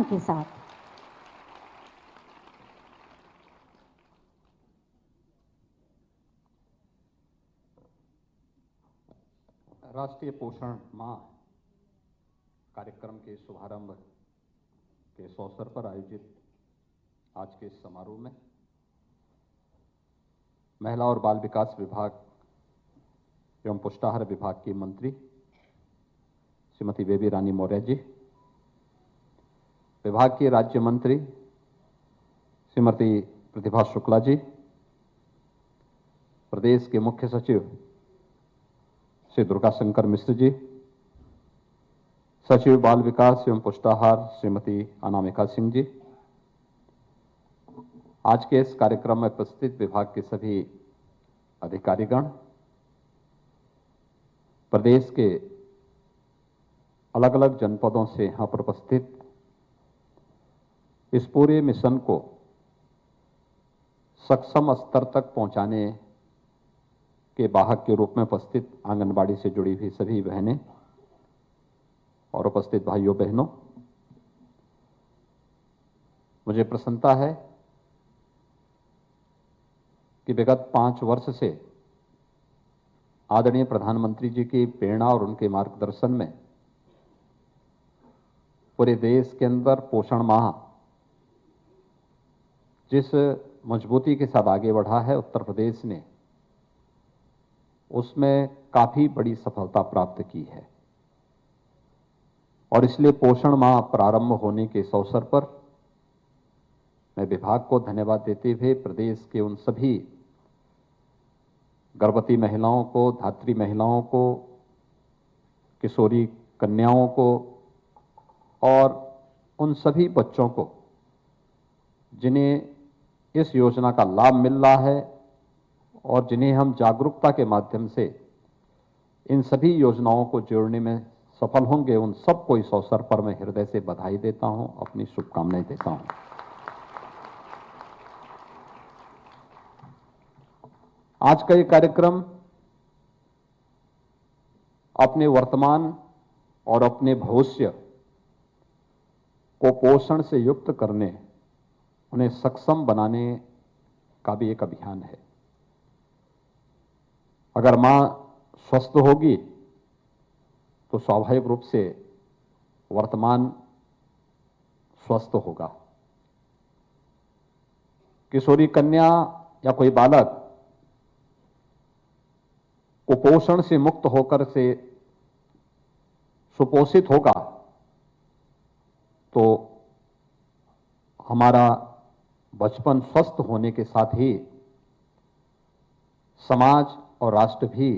के साथ। राष्ट्रीय पोषण माह कार्यक्रम के शुभारंभ के इस अवसर पर आयोजित आज के इस समारोह में महिला और बाल विकास विभाग एवं पुष्टाहार विभाग की मंत्री श्रीमती बेबी रानी मौर्य जी, विभाग की राज्य मंत्री श्रीमती प्रतिभा शुक्ला जी, प्रदेश के मुख्य सचिव श्री दुर्गा शंकर मिश्र जी, सचिव बाल विकास एवं पुष्टाहार श्रीमती अनामिका सिंह जी, आज के इस कार्यक्रम में उपस्थित विभाग के सभी अधिकारीगण, प्रदेश के अलग अलग जनपदों से यहां पर उपस्थित इस पूरे मिशन को सक्षम स्तर तक पहुंचाने के वाहक के रूप में उपस्थित आंगनबाड़ी से जुड़ी हुई सभी बहनें और उपस्थित भाइयों बहनों, मुझे प्रसन्नता है कि विगत 5 वर्ष से आदरणीय प्रधानमंत्री जी की प्रेरणा और उनके मार्गदर्शन में पूरे देश के अंदर पोषण माह जिस मजबूती के साथ आगे बढ़ा है, उत्तर प्रदेश ने उसमें काफी बड़ी सफलता प्राप्त की है। और इसलिए पोषण माह प्रारंभ होने के इस अवसर पर मैं विभाग को धन्यवाद देते हुए प्रदेश के उन सभी गर्भवती महिलाओं को, धात्री महिलाओं को, किशोरी कन्याओं को और उन सभी बच्चों को जिन्हें इस योजना का लाभ मिल रहा है और जिन्हें हम जागरूकता के माध्यम से इन सभी योजनाओं को जोड़ने में सफल होंगे, उन सबको इस अवसर पर मैं हृदय से बधाई देता हूं, अपनी शुभकामनाएं देता हूं। आज का ये कार्यक्रम अपने वर्तमान और अपने भविष्य को पोषण से युक्त करने, उन्हें सक्षम बनाने का भी एक अभियान है। अगर मां स्वस्थ होगी तो स्वाभाविक रूप से वर्तमान स्वस्थ होगा। किशोरी कन्या या कोई बालक कुपोषण से मुक्त होकर से सुपोषित होगा तो हमारा बचपन स्वस्थ होने के साथ ही समाज और राष्ट्र भी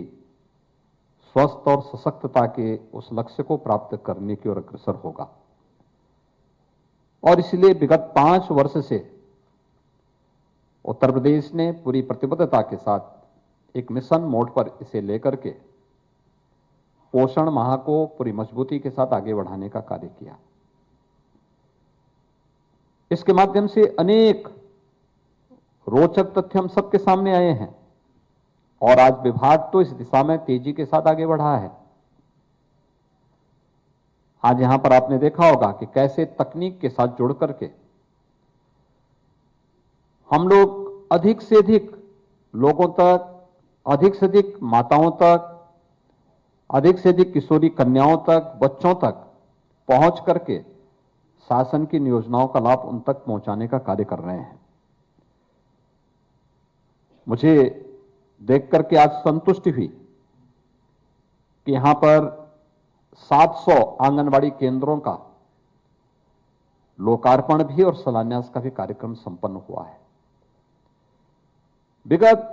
स्वस्थ और सशक्तता के उस लक्ष्य को प्राप्त करने की ओर अग्रसर होगा। और इसलिए विगत 5 वर्ष से उत्तर प्रदेश ने पूरी प्रतिबद्धता के साथ एक मिशन मोड पर इसे लेकर के पोषण माह को पूरी मजबूती के साथ आगे बढ़ाने का कार्य किया। इसके माध्यम से अनेक रोचक तथ्य हम सबके सामने आए हैं और आज विभाग तो इस दिशा में तेजी के साथ आगे बढ़ा है। आज यहां पर आपने देखा होगा कि कैसे तकनीक के साथ जुड़ करके हम लोग अधिक से अधिक लोगों तक, अधिक से अधिक माताओं तक, अधिक से अधिक किशोरी कन्याओं तक, बच्चों तक पहुंच करके शासन की योजनाओं का लाभ उन तक पहुंचाने का कार्य कर रहे हैं। मुझे देख करके आज संतुष्टि हुई कि यहां पर 700 आंगनबाड़ी केंद्रों का लोकार्पण भी और शिलान्यास का भी कार्यक्रम संपन्न हुआ है। विगत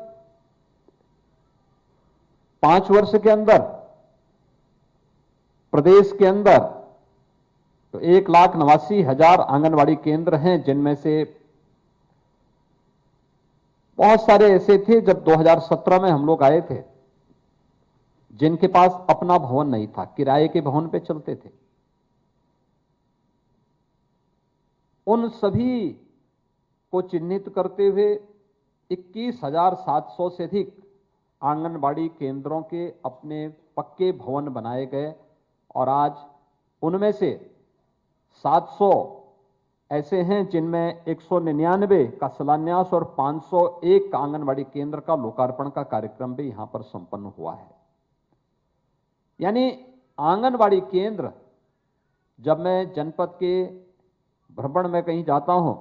5 वर्ष के अंदर प्रदेश के अंदर तो 1,89,000 आंगनबाड़ी केंद्र हैं, जिनमें से बहुत सारे ऐसे थे जब 2017 में हम लोग आए थे जिनके पास अपना भवन नहीं था, किराए के भवन पे चलते थे। उन सभी को चिन्हित करते हुए 21,700 से अधिक आंगनबाड़ी केंद्रों के अपने पक्के भवन बनाए गए और आज उनमें से 700 ऐसे हैं जिनमें 199 का शिलान्यास और 501 का आंगनबाड़ी केंद्र का लोकार्पण का कार्यक्रम भी यहां पर संपन्न हुआ है। यानी आंगनबाड़ी केंद्र, जब मैं जनपद के भ्रमण में कहीं जाता हूं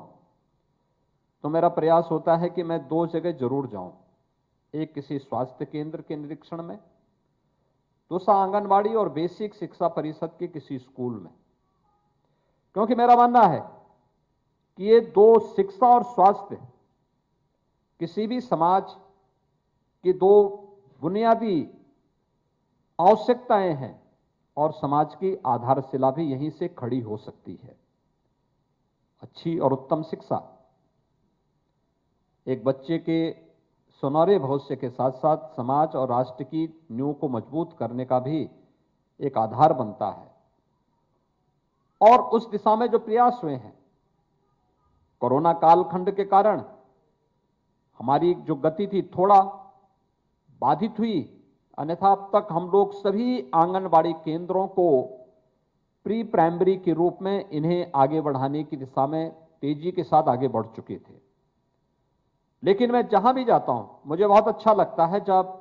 तो मेरा प्रयास होता है कि मैं 2 जगह जरूर जाऊं। एक किसी स्वास्थ्य केंद्र के निरीक्षण में, दूसरा आंगनबाड़ी और बेसिक शिक्षा परिषद के किसी स्कूल में। क्योंकि मेरा मानना है कि ये 2, शिक्षा और स्वास्थ्य, किसी भी समाज की 2 बुनियादी आवश्यकताएं हैं और समाज की आधारशिला भी यहीं से खड़ी हो सकती है। अच्छी और उत्तम शिक्षा एक बच्चे के सुनहरे भविष्य के साथ साथ समाज और राष्ट्र की नींव को मजबूत करने का भी एक आधार बनता है। और उस दिशा में जो प्रयास हुए हैं, कोरोना कालखंड के कारण हमारी जो गति थी थोड़ा बाधित हुई, अन्यथा अब तक हम लोग सभी आंगनबाड़ी केंद्रों को प्री प्राइमरी के रूप में इन्हें आगे बढ़ाने की दिशा में तेजी के साथ आगे बढ़ चुके थे। लेकिन मैं जहां भी जाता हूं, मुझे बहुत अच्छा लगता है जब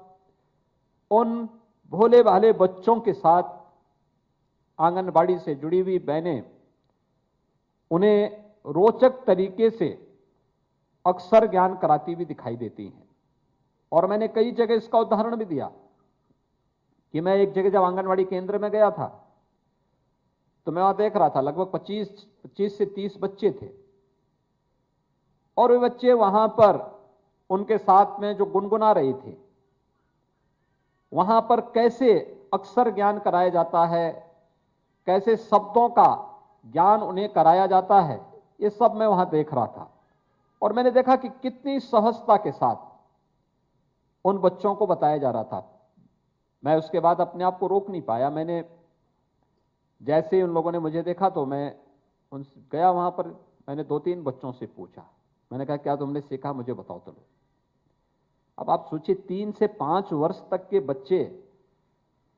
उन भोले भाले बच्चों के साथ आंगनबाड़ी से जुड़ी हुई बहनें उन्हें रोचक तरीके से अक्षर ज्ञान कराती हुई दिखाई देती हैं। और मैंने कई जगह इसका उदाहरण भी दिया कि मैं एक जगह जब आंगनबाड़ी केंद्र में गया था तो मैं वहां देख रहा था लगभग 25 से 30 बच्चे थे, और वे बच्चे वहां पर उनके साथ में जो गुनगुना रहे थे, वहां पर कैसे अक्षर ज्ञान कराया जाता है, कैसे शब्दों का ज्ञान उन्हें कराया जाता है, ये सब मैं वहां देख रहा था। और मैंने देखा कि कितनी सहजता के साथ उन बच्चों को बताया जा रहा था। मैं उसके बाद अपने आप को रोक नहीं पाया। मैंने जैसे ही उन लोगों ने मुझे देखा तो मैं उनसे गया वहां पर। मैंने 2-3 बच्चों से पूछा, मैंने कहा क्या तुमने सीखा, मुझे बताओ तो लो। अब आप सोचिए 3 से 5 वर्ष तक के बच्चे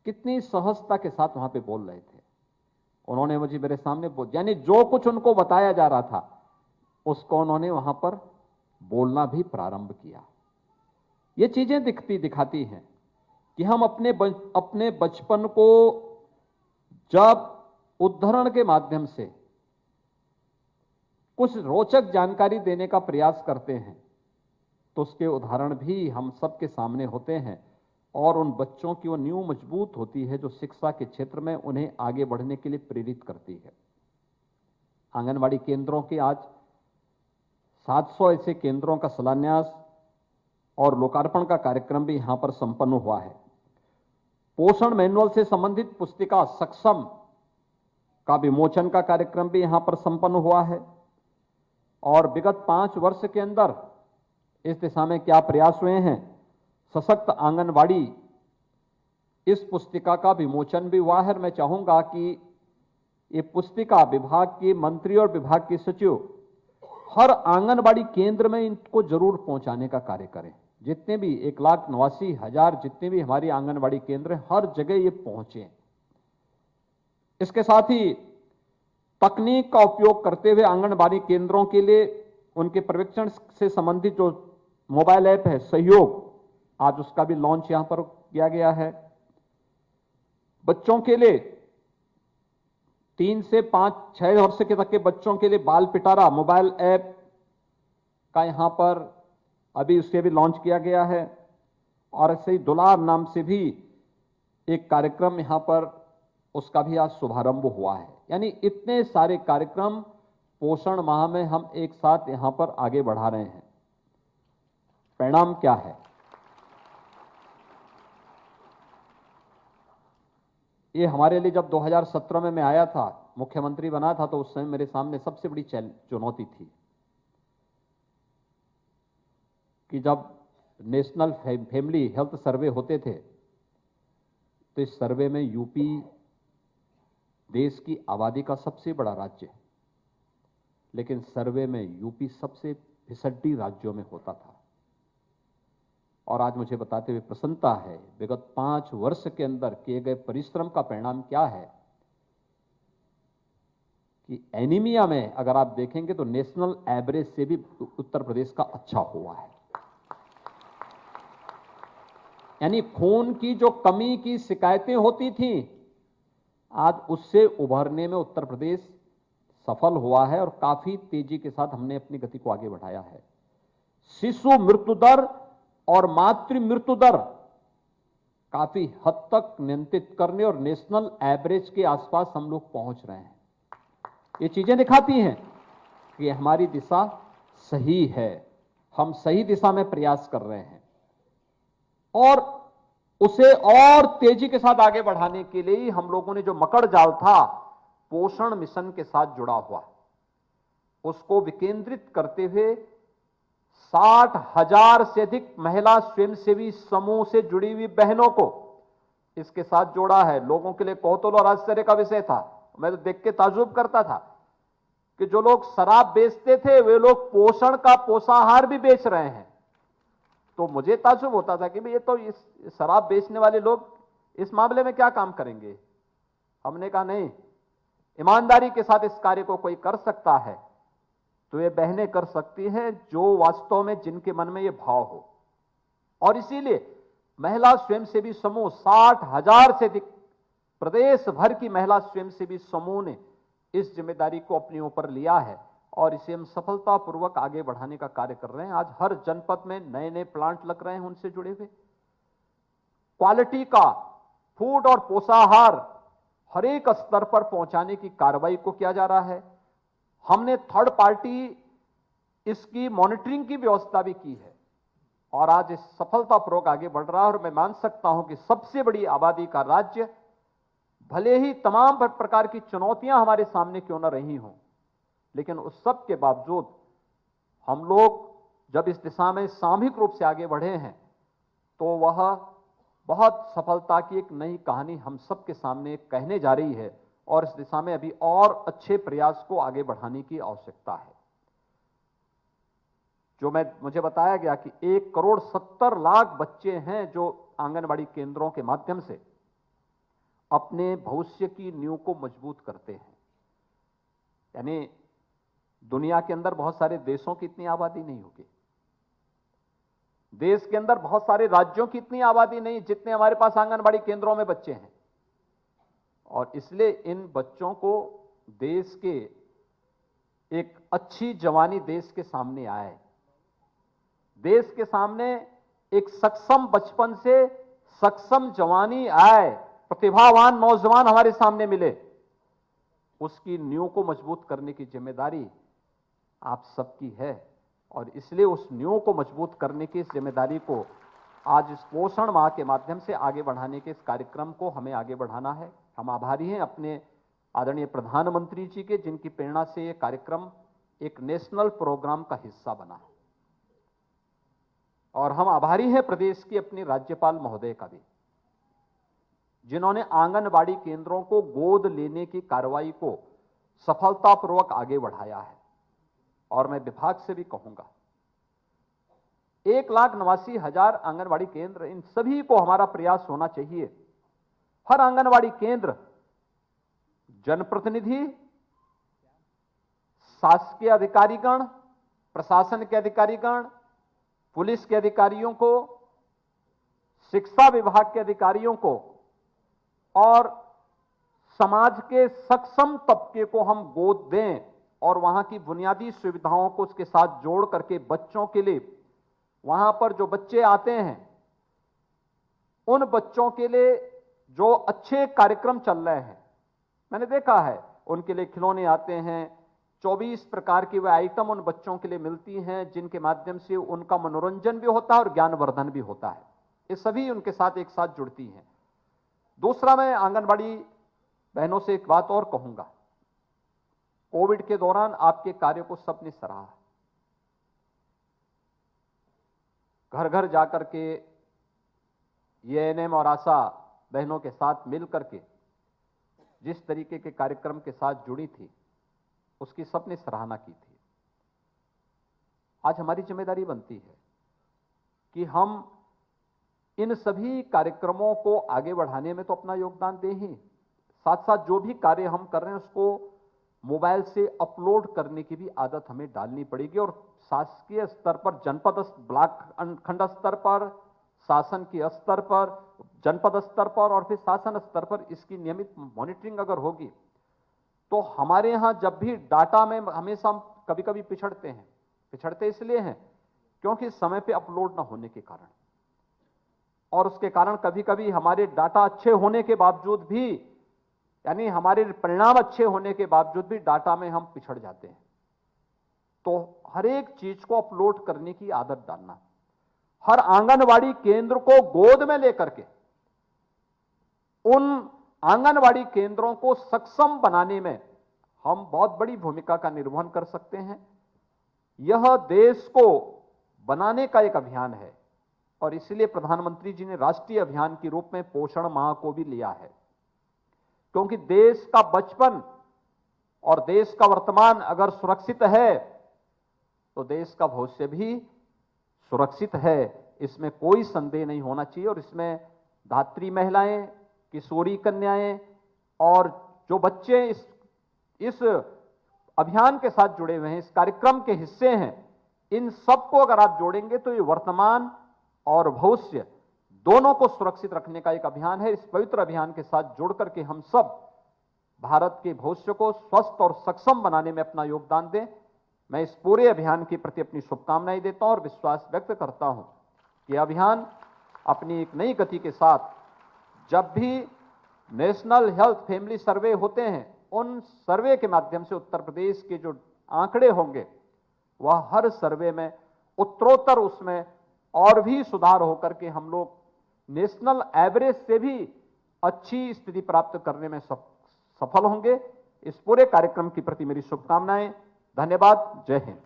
कितनी सहजता के साथ वहां पे बोल रहे थे। उन्होंने मुझे मेरे सामने यानी जो कुछ उनको बताया जा रहा था उसको उन्होंने वहां पर बोलना भी प्रारंभ किया। ये चीजें दिखाती हैं कि हम अपने बचपन को जब उद्धरण के माध्यम से कुछ रोचक जानकारी देने का प्रयास करते हैं तो उसके उदाहरण भी हम सबके सामने होते हैं, और उन बच्चों की वो नींव मजबूत होती है जो शिक्षा के क्षेत्र में उन्हें आगे बढ़ने के लिए प्रेरित करती है। आंगनबाड़ी केंद्रों के आज 700 ऐसे केंद्रों का शिलान्यास और लोकार्पण का कार्यक्रम भी यहां पर संपन्न हुआ है। पोषण मैनुअल से संबंधित पुस्तिका सक्षम का विमोचन का कार्यक्रम भी यहां पर संपन्न हुआ है। और विगत 5 वर्ष के अंदर इस दिशा में क्या प्रयास हुए हैं, सशक्त आंगनबाड़ी, इस पुस्तिका का विमोचन भी हुआ है। मैं चाहूंगा कि ये पुस्तिका विभाग के मंत्री और विभाग के सचिव हर आंगनबाड़ी केंद्र में इनको जरूर पहुंचाने का कार्य करें। जितने भी 1,89,000 जितने भी हमारी आंगनबाड़ी केंद्र हैं, हर जगह ये पहुंचे। इसके साथ ही तकनीक का उपयोग करते हुए आंगनबाड़ी केंद्रों के लिए उनके पर्यवेक्षण से संबंधित जो मोबाइल ऐप है सहयोग, आज उसका भी लॉन्च यहां पर किया गया है। बच्चों के लिए 3 से 5-6 वर्ष के तक के बच्चों के लिए बाल पिटारा मोबाइल ऐप का यहां पर अभी उसके भी लॉन्च किया गया है। और ऐसे ही दुलार नाम से भी एक कार्यक्रम यहां पर उसका भी आज शुभारंभ हुआ है। यानी इतने सारे कार्यक्रम पोषण माह में हम एक साथ यहां पर आगे बढ़ा रहे हैं। परिणाम क्या है? ये हमारे लिए जब 2017 में मैं आया था, मुख्यमंत्री बना था, तो उस समय मेरे सामने सबसे बड़ी चुनौती थी कि जब नेशनल फैमिली हेल्थ सर्वे होते थे तो इस सर्वे में यूपी देश की आबादी का सबसे बड़ा राज्य है, लेकिन सर्वे में यूपी सबसे फिसड्डी राज्यों में होता था। और आज मुझे बताते हुए प्रसन्नता है, विगत 5 वर्ष के अंदर किए गए परिश्रम का परिणाम क्या है कि एनीमिया में अगर आप देखेंगे तो नेशनल एवरेज से भी उत्तर प्रदेश का अच्छा हुआ है। यानी खून की जो कमी की शिकायतें होती थी, आज उससे उभरने में उत्तर प्रदेश सफल हुआ है और काफी तेजी के साथ हमने अपनी गति को आगे बढ़ाया है। शिशु मृत्यु दर और मातृ मृत्यु दर काफी हद तक नियंत्रित करने और नेशनल एवरेज के आसपास हम लोग पहुंच रहे हैं। ये चीजें दिखाती हैं कि हमारी दिशा सही है, हम सही दिशा में प्रयास कर रहे हैं और उसे और तेजी के साथ आगे बढ़ाने के लिए ही हम लोगों ने जो मकड़ जाल था पोषण मिशन के साथ जुड़ा हुआ, उसको विकेंद्रित करते हुए 60,000 से अधिक महिला स्वयंसेवी समूह से जुड़ी हुई बहनों को इसके साथ जोड़ा है। लोगों के लिए कौतूहल और आश्चर्य का विषय था। मैं तो देख के ताज्जुब करता था कि जो लोग शराब बेचते थे वे लोग पोषण का पोषाहार भी बेच रहे हैं। तो मुझे ताज्जुब होता था कि भाई ये तो इस शराब बेचने वाले लोग इस मामले में क्या काम करेंगे। हमने कहा नहीं, ईमानदारी के साथ इस कार्य को कोई कर सकता है तो ये बहनें कर सकती हैं जो वास्तव में जिनके मन में ये भाव हो। और इसीलिए महिला स्वयंसेवी समूह 60,000 से अधिक प्रदेश भर की महिला स्वयंसेवी समूह ने इस जिम्मेदारी को अपने ऊपर लिया है और इसे हम सफलतापूर्वक आगे बढ़ाने का कार्य कर रहे हैं। आज हर जनपद में नए नए प्लांट लग रहे हैं उनसे जुड़े हुए। क्वालिटी का फूड और पोषाहार हर एक स्तर पर पहुंचाने की कार्रवाई को किया जा रहा है। हमने थर्ड पार्टी इसकी मॉनिटरिंग की व्यवस्था भी की है और आज इस सफलतापूर्वक आगे बढ़ रहा है। और मैं मान सकता हूं कि सबसे बड़ी आबादी का राज्य, भले ही तमाम प्रकार की चुनौतियां हमारे सामने क्यों न रही हों, लेकिन उस सब के बावजूद हम लोग जब इस दिशा में सामूहिक रूप से आगे बढ़े हैं तो वह बहुत सफलता की एक नई कहानी हम सब के सामने कहने जा रही है और इस दिशा में अभी और अच्छे प्रयास को आगे बढ़ाने की आवश्यकता है। जो मुझे बताया गया कि 1,70,00,000 बच्चे हैं जो आंगनबाड़ी केंद्रों के माध्यम से अपने भविष्य की नींव को मजबूत करते हैं। यानी दुनिया के अंदर बहुत सारे देशों की इतनी आबादी नहीं होगी, देश के अंदर बहुत सारे राज्यों की इतनी आबादी नहीं जितने हमारे पास आंगनबाड़ी केंद्रों में बच्चे हैं। और इसलिए इन बच्चों को देश के एक अच्छी जवानी देश के सामने आए, देश के सामने एक सक्षम बचपन से सक्षम जवानी आए, प्रतिभावान नौजवान हमारे सामने मिले, उसकी नींव को मजबूत करने की जिम्मेदारी आप सबकी है। और इसलिए उस नींव को मजबूत करने की इस जिम्मेदारी को आज इस पोषण माह के माध्यम से आगे बढ़ाने के इस कार्यक्रम को हमें आगे बढ़ाना है। हम आभारी हैं अपने आदरणीय प्रधानमंत्री जी के, जिनकी प्रेरणा से ये कार्यक्रम एक नेशनल प्रोग्राम का हिस्सा बना है। और हम आभारी हैं प्रदेश की अपनी राज्यपाल महोदय का भी, जिन्होंने आंगनबाड़ी केंद्रों को गोद लेने की कार्रवाई को सफलतापूर्वक आगे बढ़ाया है। और मैं विभाग से भी कहूंगा 1,89,000 आंगनबाड़ी केंद्र, इन सभी को हमारा प्रयास होना चाहिए। हर आंगनबाड़ी केंद्र जनप्रतिनिधि, शासकीय अधिकारीगण, प्रशासन के अधिकारीगण, पुलिस के अधिकारियों को, शिक्षा विभाग के अधिकारियों को और समाज के सक्षम तबके को हम गोद दें और वहां की बुनियादी सुविधाओं को उसके साथ जोड़ करके बच्चों के लिए, वहां पर जो बच्चे आते हैं उन बच्चों के लिए जो अच्छे कार्यक्रम चल रहे हैं, मैंने देखा है उनके लिए खिलौने आते हैं, 24 प्रकार की वे आइटम उन बच्चों के लिए मिलती हैं जिनके माध्यम से उनका मनोरंजन भी होता है और ज्ञानवर्धन भी होता है। ये सभी उनके साथ एक साथ जुड़ती हैं। दूसरा, मैं आंगनबाड़ी बहनों से एक बात और कहूंगा, कोविड के दौरान आपके कार्य को सबने सराहा। घर घर जाकर के एएनएम और आशा बहनों के साथ मिलकर के जिस तरीके के कार्यक्रम के साथ जुड़ी थी उसकी सबने सराहना की थी। आज हमारी जिम्मेदारी बनती है कि हम इन सभी कार्यक्रमों को आगे बढ़ाने में तो अपना योगदान दें ही, साथ साथ जो भी कार्य हम कर रहे हैं उसको मोबाइल से अपलोड करने की भी आदत हमें डालनी पड़ेगी और शासकीय स्तर पर, जनपद ब्लॉक खंड स्तर पर, शासन के स्तर पर, जनपद स्तर पर और फिर शासन स्तर पर इसकी नियमित मॉनिटरिंग अगर होगी तो हमारे यहां जब भी डाटा में हमेशा हम कभी कभी पिछड़ते इसलिए हैं क्योंकि समय पे अपलोड ना होने के कारण, और उसके कारण कभी कभी हमारे डाटा अच्छे होने के बावजूद भी, यानी हमारे परिणाम अच्छे होने के बावजूद भी डाटा में हम पिछड़ जाते हैं। तो हर एक चीज को अपलोड करने की आदत डालना, हर आंगनवाड़ी केंद्र को गोद में लेकर के उन आंगनवाड़ी केंद्रों को सक्षम बनाने में हम बहुत बड़ी भूमिका का निर्वहन कर सकते हैं। यह देश को बनाने का एक अभियान है और इसलिए प्रधानमंत्री जी ने राष्ट्रीय अभियान के रूप में पोषण माह को भी लिया है, क्योंकि देश का बचपन और देश का वर्तमान अगर सुरक्षित है तो देश का भविष्य भी सुरक्षित है, इसमें कोई संदेह नहीं होना चाहिए। और इसमें धात्री महिलाएं, किशोरी कन्याएं और जो बच्चे इस अभियान के साथ जुड़े हुए हैं, इस कार्यक्रम के हिस्से हैं, इन सबको अगर आप जोड़ेंगे तो ये वर्तमान और भविष्य दोनों को सुरक्षित रखने का एक अभियान है। इस पवित्र अभियान के साथ जुड़ करके हम सब भारत के भविष्य को स्वस्थ और सक्षम बनाने में अपना योगदान दें। मैं इस पूरे अभियान के प्रति अपनी शुभकामनाएं देता हूं और विश्वास व्यक्त करता हूं कि यह अभियान अपनी एक नई गति के साथ जब भी नेशनल हेल्थ फैमिली सर्वे होते हैं, उन सर्वे के माध्यम से उत्तर प्रदेश के जो आंकड़े होंगे वह हर सर्वे में उत्तरोत्तर उसमें और भी सुधार होकर के हम लोग नेशनल एवरेज से भी अच्छी स्थिति प्राप्त करने में सफल होंगे। इस पूरे कार्यक्रम के प्रति मेरी शुभकामनाएं। धन्यवाद। जय हिंद।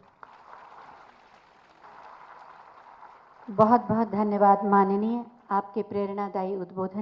बहुत बहुत धन्यवाद माननीय, आपके प्रेरणादायी उद्बोधन